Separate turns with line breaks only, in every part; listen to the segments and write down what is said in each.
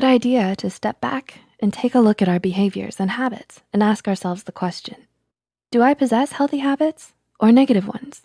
Good idea to step back and take a look at our behaviors and habits and ask ourselves the question, do I possess healthy habits or negative ones?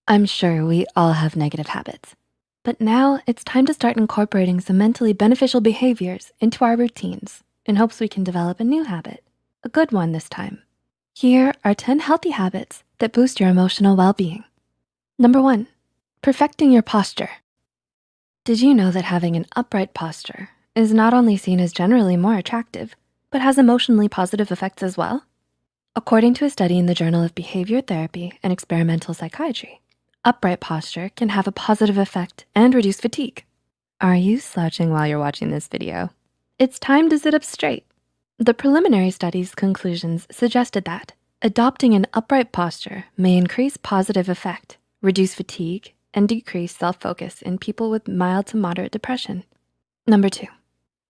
I'm sure we all have negative habits, but now it's time to start incorporating some mentally beneficial behaviors into our routines in hopes we can develop a new habit, a good one this time. Here are 10 healthy habits that boost your emotional well-being. Number 1, perfecting your posture. Did you know that having an upright posture is not only seen as generally more attractive, but has emotionally positive effects as well? According to a study in the Journal of Behavior Therapy and Experimental Psychiatry, upright posture can have a positive effect and reduce fatigue. Are you slouching while you're watching this video? It's time to sit up straight. The preliminary study's conclusions suggested that adopting an upright posture may increase positive effect, reduce fatigue, and decrease self-focus in people with mild to moderate depression. Number 2,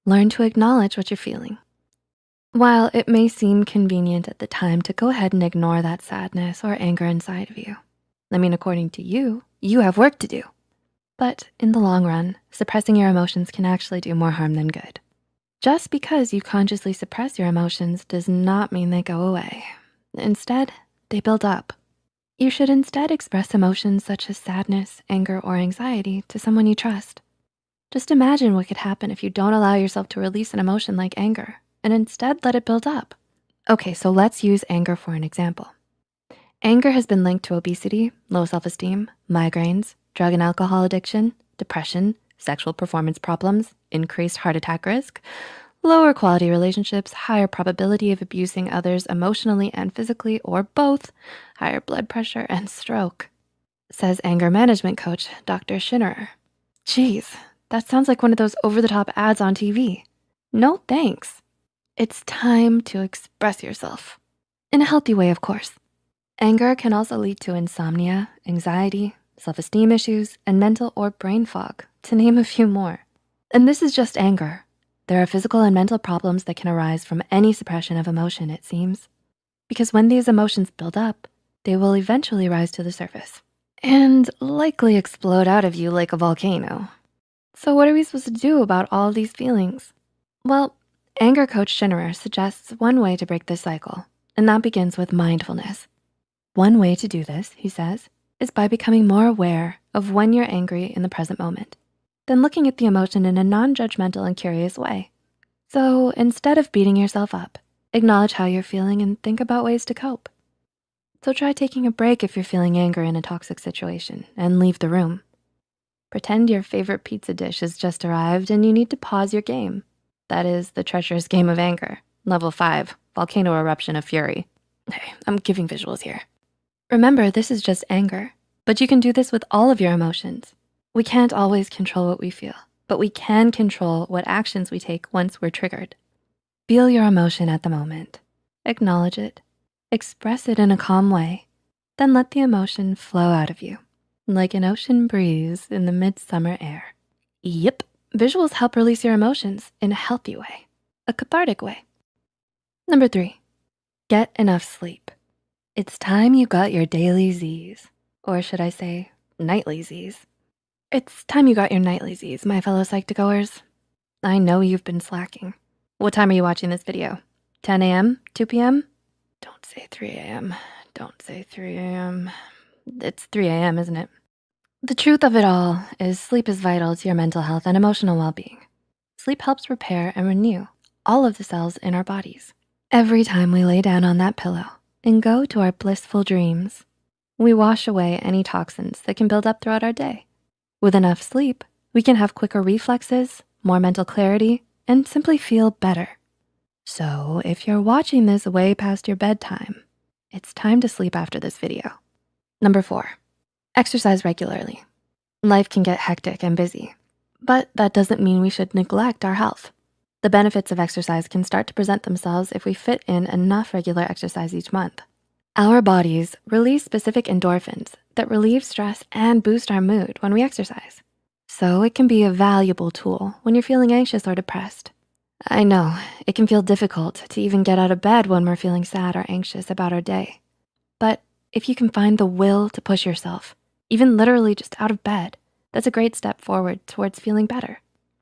learn to acknowledge what you're feeling. While it may seem convenient at the time to go ahead and ignore that sadness or anger inside of you, according to you, you have work to do. But in the long run, suppressing your emotions can actually do more harm than good. Just because you consciously suppress your emotions does not mean they go away. Instead, they build up. You should instead express emotions such as sadness, anger, or anxiety to someone you trust. Just imagine what could happen if you don't allow yourself to release an emotion like anger and instead let it build up. Okay, so let's use anger for an example. Anger has been linked to obesity, low self-esteem, migraines, drug and alcohol addiction, depression, sexual performance problems, increased heart attack risk, lower quality relationships, higher probability of abusing others emotionally and physically, or both, higher blood pressure, and stroke, says anger management coach, Dr. Schinnerer. Geez, that sounds like one of those over-the-top ads on TV. No thanks. It's time to express yourself. In a healthy way, of course. Anger can also lead to insomnia, anxiety, self-esteem issues, and mental or brain fog, to name a few more. And this is just anger. There are physical and mental problems that can arise from any suppression of emotion, it seems. Because when these emotions build up, they will eventually rise to the surface and likely explode out of you like a volcano. So what are we supposed to do about all of these feelings? Well, anger coach Schinnerer suggests one way to break this cycle, and that begins with mindfulness. One way to do this, he says, is by becoming more aware of when you're angry in the present moment, then looking at the emotion in a non-judgmental and curious way. So instead of beating yourself up, acknowledge how you're feeling and think about ways to cope. So try taking a break if you're feeling anger in a toxic situation and leave the room. Pretend your favorite pizza dish has just arrived and you need to pause your game. That is the treacherous game of anger, level 5, volcano eruption of fury. Hey, I'm giving visuals here. Remember, this is just anger, but you can do this with all of your emotions. We can't always control what we feel, but we can control what actions we take once we're triggered. Feel your emotion at the moment, acknowledge it, express it in a calm way, then let the emotion flow out of you, like an ocean breeze in the midsummer air. Yep, visuals help release your emotions in a healthy way, a cathartic way. Number 3, get enough sleep. It's time you got your daily Z's, or should I say nightly Z's. It's time you got your nightly Z's, my fellow Psych2Goers. I know you've been slacking. What time are you watching this video? 10 a.m., 2 p.m.? Don't say 3 a.m., don't say 3 a.m. It's 3 a.m., isn't it? The truth of it all is sleep is vital to your mental health and emotional well-being. Sleep helps repair and renew all of the cells in our bodies. Every time we lay down on that pillow and go to our blissful dreams, we wash away any toxins that can build up throughout our day. With enough sleep, we can have quicker reflexes, more mental clarity, and simply feel better. So if you're watching this way past your bedtime, it's time to sleep after this video. Number 4, exercise regularly. Life can get hectic and busy, but that doesn't mean we should neglect our health. The benefits of exercise can start to present themselves if we fit in enough regular exercise each month. Our bodies release specific endorphins that relieve stress and boost our mood when we exercise. So it can be a valuable tool when you're feeling anxious or depressed. I know, it can feel difficult to even get out of bed when we're feeling sad or anxious about our day. But if you can find the will to push yourself, even literally just out of bed, that's a great step forward towards feeling better.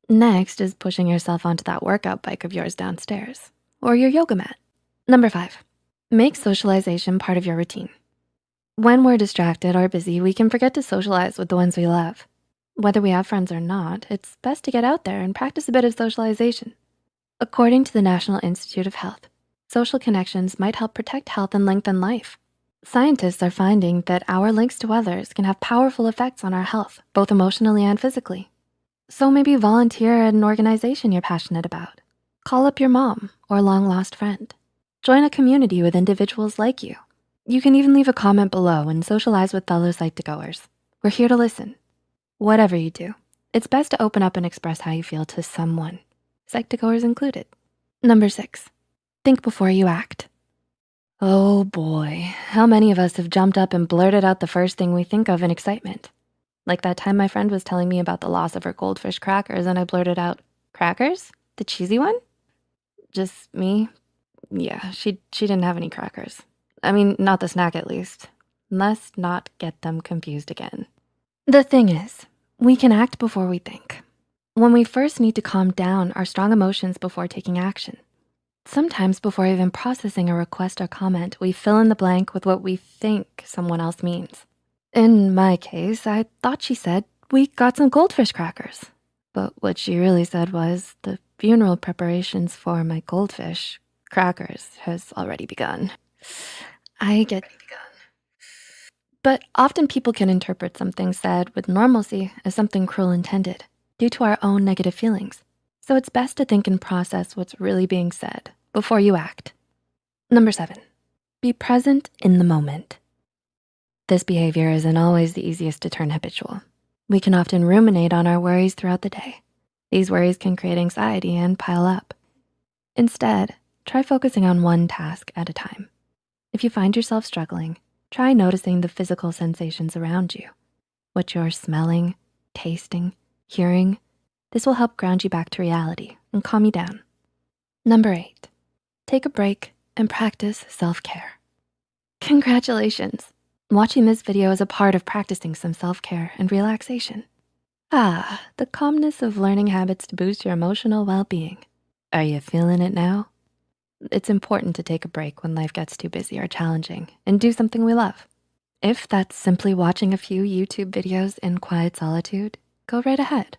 Next is pushing yourself onto that workout bike of yours downstairs or your yoga mat. Number 5, make socialization part of your routine. When we're distracted or busy, we can forget to socialize with the ones we love. Whether we have friends or not, it's best to get out there and practice a bit of socialization. According to the National Institute of Health, social connections might help protect health and lengthen life. Scientists are finding that our links to others can have powerful effects on our health, both emotionally and physically. So maybe volunteer at an organization you're passionate about. Call up your mom or long-lost friend. Join a community with individuals like you. You can even leave a comment below and socialize with fellow Psych2Goers. We're here to listen. Whatever you do, it's best to open up and express how you feel to someone, Psych2Goers included. Number 6, think before you act. Oh boy, how many of us have jumped up and blurted out the first thing we think of in excitement? Like that time my friend was telling me about the loss of her goldfish crackers and I blurted out, "Crackers? The cheesy one?" Just me? Yeah, she didn't have any crackers. I mean, not the snack at least. Let's not get them confused again. The thing is, we can act before we think. When we first need to calm down our strong emotions before taking action. Sometimes before even processing a request or comment, we fill in the blank with what we think someone else means. In my case, I thought she said, "We got some goldfish crackers." But what she really said was, "The funeral preparations for my goldfish crackers has already begun." I get But often people can interpret something said with normalcy as something cruel intended due to our own negative feelings. So it's best to think and process what's really being said before you act. Number 7, be present in the moment. This behavior isn't always the easiest to turn habitual. We can often ruminate on our worries throughout the day. These worries can create anxiety and pile up. Instead, try focusing on one task at a time. If you find yourself struggling, try noticing the physical sensations around you, what you're smelling, tasting, hearing. This will help ground you back to reality and calm you down. Number 8, take a break and practice self-care. Congratulations. Watching this video is a part of practicing some self-care and relaxation. The calmness of learning habits to boost your emotional well-being. Are you feeling it now? It's important to take a break when life gets too busy or challenging and do something we love. If that's simply watching a few YouTube videos in quiet solitude, go right ahead.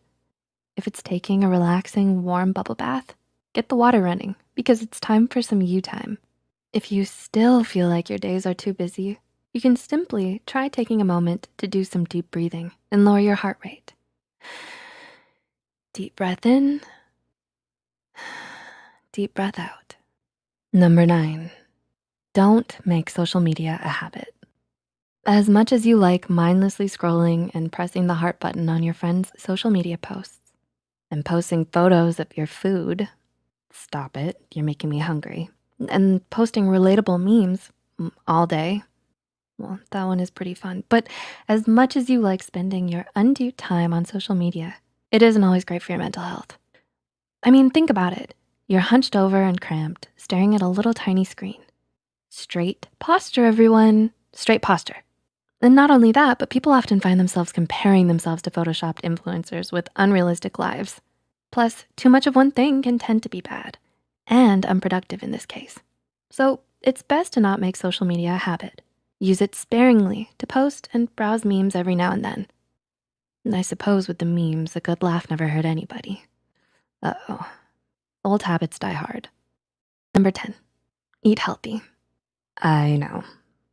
If it's taking a relaxing, warm bubble bath, get the water running because it's time for some you time. If you still feel like your days are too busy, you can simply try taking a moment to do some deep breathing and lower your heart rate. Deep breath in, deep breath out. Number 9, don't make social media a habit. As much as you like mindlessly scrolling and pressing the heart button on your friends' social media posts and posting photos of your food, stop it, you're making me hungry, and posting relatable memes all day, well, that one is pretty fun. But as much as you like spending your undue time on social media, it isn't always great for your mental health. I mean, think about it. You're hunched over and cramped, staring at a little tiny screen. Straight posture, everyone. Straight posture. And not only that, but people often find themselves comparing themselves to photoshopped influencers with unrealistic lives. Plus, too much of one thing can tend to be bad and unproductive in this case. So it's best to not make social media a habit. Use it sparingly to post and browse memes every now and then. And I suppose with the memes, a good laugh never hurt anybody. Uh-oh, old habits die hard. Number 10, eat healthy. I know,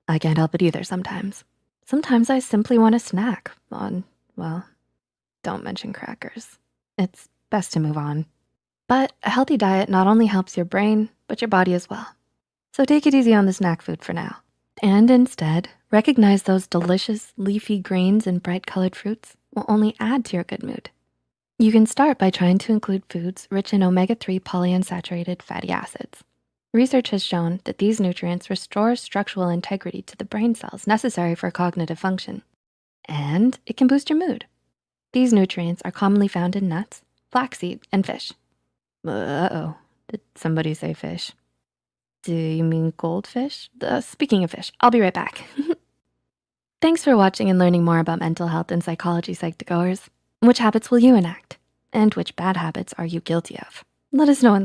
I can't help it either sometimes. Sometimes I simply want a snack on, well, don't mention crackers. It's best to move on. But a healthy diet not only helps your brain, but your body as well. So take it easy on the snack food for now. And instead, recognize those delicious leafy greens and bright colored fruits will only add to your good mood. You can start by trying to include foods rich in omega-3 polyunsaturated fatty acids. Research has shown that these nutrients restore structural integrity to the brain cells necessary for cognitive function. And it can boost your mood. These nutrients are commonly found in nuts, flaxseed, and fish. Uh-oh, did somebody say fish? Do you mean goldfish? Speaking of fish, I'll be right back. Thanks for watching and learning more about mental health and psychology, Psych2Goers. Which habits will you enact? And which bad habits are you guilty of? Let us know in the